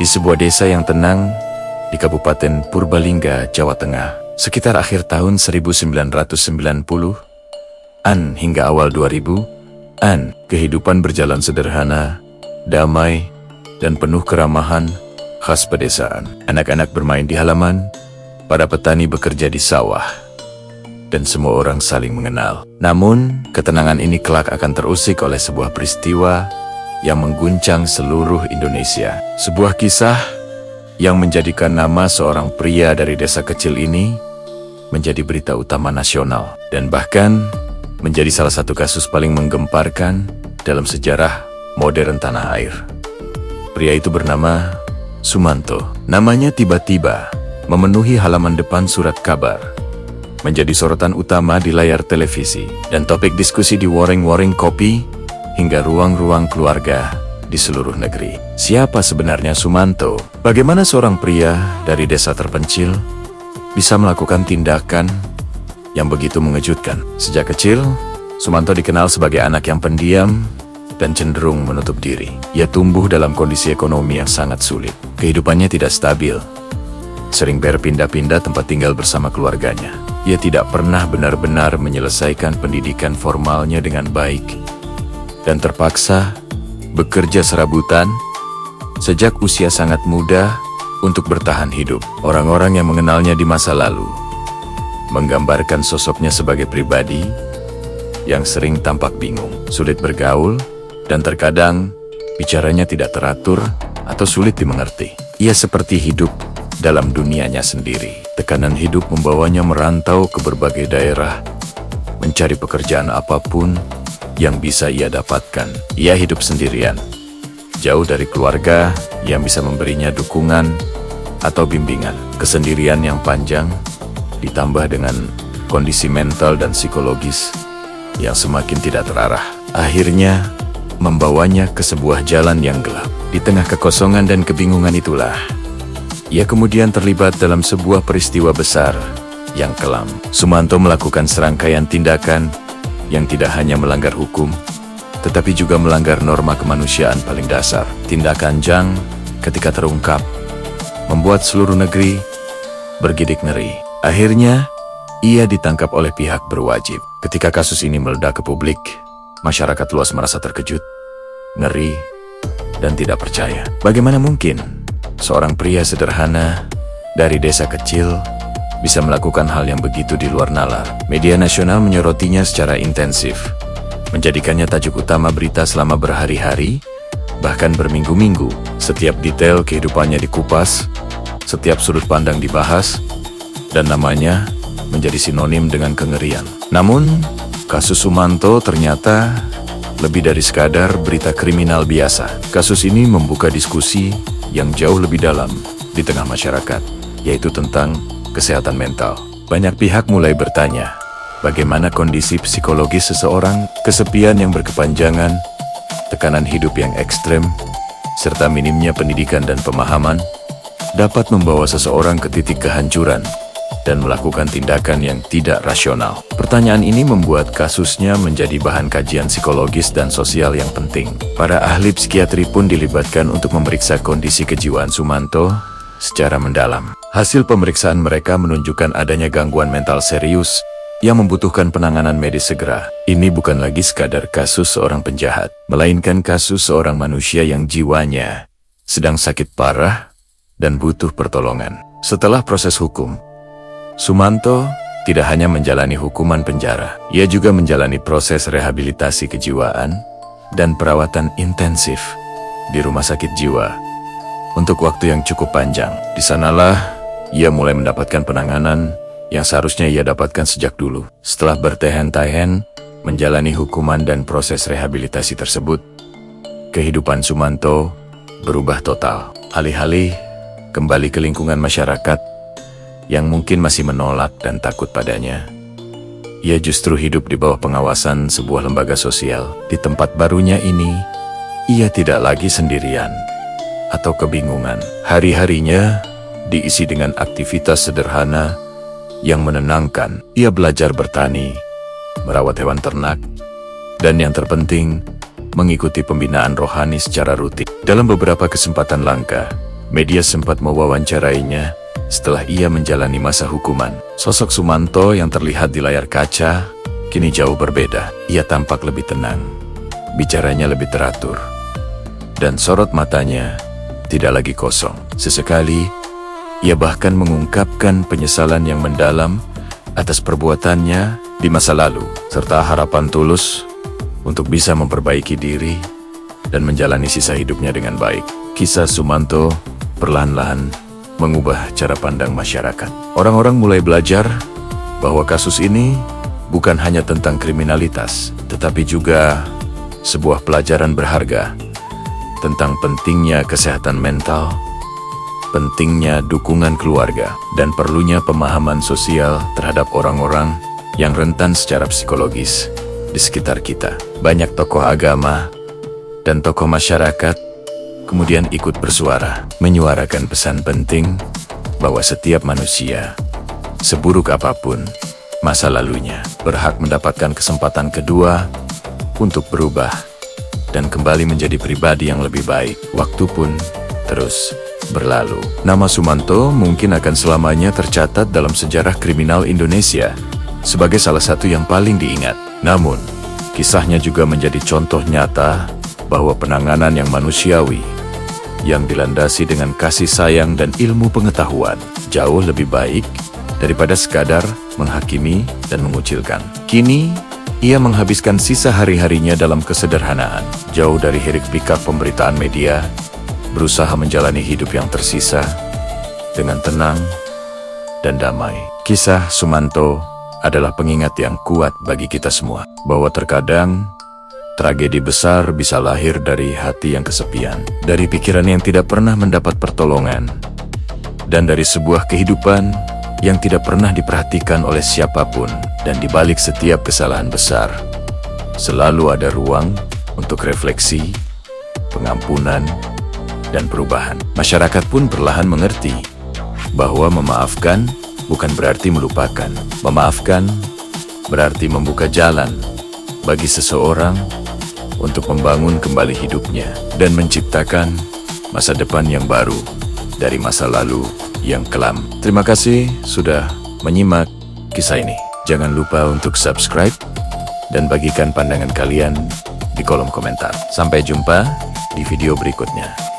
di sebuah desa yang tenang di Kabupaten Purbalingga, Jawa Tengah. Sekitar akhir tahun 1990-an hingga awal 2000-an, kehidupan berjalan sederhana, damai, dan penuh keramahan khas pedesaan. Anak-anak bermain di halaman, para petani bekerja di sawah, dan semua orang saling mengenal. Namun, ketenangan ini kelak akan terusik oleh sebuah peristiwa yang mengguncang seluruh Indonesia. Sebuah kisah yang menjadikan nama seorang pria dari desa kecil ini menjadi berita utama nasional, dan bahkan menjadi salah satu kasus paling menggemparkan dalam sejarah modern tanah air. Pria itu bernama Sumanto. Namanya tiba-tiba memenuhi halaman depan surat kabar, menjadi sorotan utama di layar televisi, dan topik diskusi di warung-warung kopi hingga ruang-ruang keluarga di seluruh negeri. Siapa sebenarnya Sumanto? Bagaimana seorang pria dari desa terpencil bisa melakukan tindakan yang begitu mengejutkan? Sejak kecil, Sumanto dikenal sebagai anak yang pendiam dan cenderung menutup diri. Ia tumbuh dalam kondisi ekonomi yang sangat sulit. Kehidupannya tidak stabil, sering berpindah-pindah tempat tinggal bersama keluarganya. Ia tidak pernah benar-benar menyelesaikan pendidikan formalnya dengan baik, dan terpaksa bekerja serabutan sejak usia sangat muda untuk bertahan hidup. Orang-orang yang mengenalnya di masa lalu menggambarkan sosoknya sebagai pribadi yang sering tampak bingung, sulit bergaul, dan terkadang bicaranya tidak teratur atau sulit dimengerti. Ia seperti hidup dalam dunianya sendiri. Tekanan hidup membawanya merantau ke berbagai daerah, mencari pekerjaan apapun yang bisa ia dapatkan. Ia hidup sendirian, jauh dari keluarga yang bisa memberinya dukungan atau bimbingan. Kesendirian yang panjang ditambah dengan kondisi mental dan psikologis yang semakin tidak terarah, akhirnya membawanya ke sebuah jalan yang gelap. Di tengah kekosongan dan kebingungan itulah ia kemudian terlibat dalam sebuah peristiwa besar yang kelam. Sumanto melakukan serangkaian tindakan yang tidak hanya melanggar hukum, tetapi juga melanggar norma kemanusiaan paling dasar. Tindakan Jang ketika terungkap membuat seluruh negeri bergidik ngeri. Akhirnya, ia ditangkap oleh pihak berwajib. Ketika kasus ini meledak ke publik, masyarakat luas merasa terkejut, ngeri, dan tidak percaya. Bagaimana mungkin seorang pria sederhana dari desa kecil bisa melakukan hal yang begitu di luar nalar? Media nasional menyorotinya secara intensif, menjadikannya tajuk utama berita selama berhari-hari, bahkan berminggu-minggu. Setiap detail kehidupannya dikupas, setiap sudut pandang dibahas, dan namanya menjadi sinonim dengan kengerian. Namun, kasus Sumanto ternyata lebih dari sekadar berita kriminal biasa. Kasus ini membuka diskusi yang jauh lebih dalam di tengah masyarakat, yaitu tentang kesehatan mental. Banyak pihak mulai bertanya, bagaimana kondisi psikologis seseorang? Kesepian yang berkepanjangan, tekanan hidup yang ekstrem, serta minimnya pendidikan dan pemahaman dapat membawa seseorang ke titik kehancuran dan melakukan tindakan yang tidak rasional. Pertanyaan ini membuat kasusnya menjadi bahan kajian psikologis dan sosial yang penting. Para ahli psikiatri pun dilibatkan untuk memeriksa kondisi kejiwaan Sumanto secara mendalam. Hasil pemeriksaan mereka menunjukkan adanya gangguan mental serius yang membutuhkan penanganan medis segera. Ini bukan lagi sekadar kasus seorang penjahat, melainkan kasus seorang manusia yang jiwanya sedang sakit parah dan butuh pertolongan. Setelah proses hukum, Sumanto tidak hanya menjalani hukuman penjara, ia juga menjalani proses rehabilitasi kejiwaan dan perawatan intensif di rumah sakit jiwa untuk waktu yang cukup panjang. Di sanalah ia mulai mendapatkan penanganan yang seharusnya ia dapatkan sejak dulu. Setelah bertahan-tahan menjalani hukuman dan proses rehabilitasi tersebut, kehidupan Sumanto berubah total. Alih-alih kembali ke lingkungan masyarakat yang mungkin masih menolak dan takut padanya, ia justru hidup di bawah pengawasan sebuah lembaga sosial. Di tempat barunya ini, ia tidak lagi sendirian atau kebingungan. Hari-harinya diisi dengan aktivitas sederhana yang menenangkan. Ia belajar bertani, merawat hewan ternak, dan yang terpenting, mengikuti pembinaan rohani secara rutin. Dalam beberapa kesempatan langka, Media sempat mewawancarainya setelah ia menjalani masa hukuman. Sosok Sumanto yang terlihat di layar kaca kini jauh berbeda. Ia tampak lebih tenang, bicaranya lebih teratur, dan sorot matanya tidak lagi kosong. Sesekali, ia bahkan mengungkapkan penyesalan yang mendalam atas perbuatannya di masa lalu, serta harapan tulus untuk bisa memperbaiki diri dan menjalani sisa hidupnya dengan baik. Kisah Sumanto perlahan-lahan mengubah cara pandang masyarakat. Orang-orang mulai belajar bahwa kasus ini bukan hanya tentang kriminalitas, tetapi juga sebuah pelajaran berharga tentang pentingnya kesehatan mental, pentingnya dukungan keluarga, dan perlunya pemahaman sosial terhadap orang-orang yang rentan secara psikologis di sekitar kita. Banyak tokoh agama dan tokoh masyarakat kemudian ikut bersuara, menyuarakan pesan penting bahwa setiap manusia, seburuk apapun masa lalunya, berhak mendapatkan kesempatan kedua untuk berubah dan kembali menjadi pribadi yang lebih baik. Waktu pun terus berlalu. Nama Sumanto mungkin akan selamanya tercatat dalam sejarah kriminal Indonesia sebagai salah satu yang paling diingat. Namun, kisahnya juga menjadi contoh nyata bahwa penanganan yang manusiawi, yang dilandasi dengan kasih sayang dan ilmu pengetahuan, jauh lebih baik daripada sekadar menghakimi dan mengucilkan. Kini, ia menghabiskan sisa hari-harinya dalam kesederhanaan, jauh dari hiruk-pikuk pemberitaan media, berusaha menjalani hidup yang tersisa dengan tenang dan damai. Kisah Sumanto adalah pengingat yang kuat bagi kita semua, bahwa terkadang tragedi besar bisa lahir dari hati yang kesepian, dari pikiran yang tidak pernah mendapat pertolongan, dan dari sebuah kehidupan yang tidak pernah diperhatikan oleh siapapun. Dan di balik setiap kesalahan besar, selalu ada ruang untuk refleksi, pengampunan, dan perubahan. Masyarakat pun perlahan mengerti bahwa memaafkan bukan berarti melupakan. Memaafkan berarti membuka jalan bagi seseorang untuk membangun kembali hidupnya dan menciptakan masa depan yang baru dari masa lalu yang kelam. Terima kasih sudah menyimak kisah ini. Jangan lupa untuk subscribe dan bagikan pandangan kalian di kolom komentar. Sampai jumpa di video berikutnya.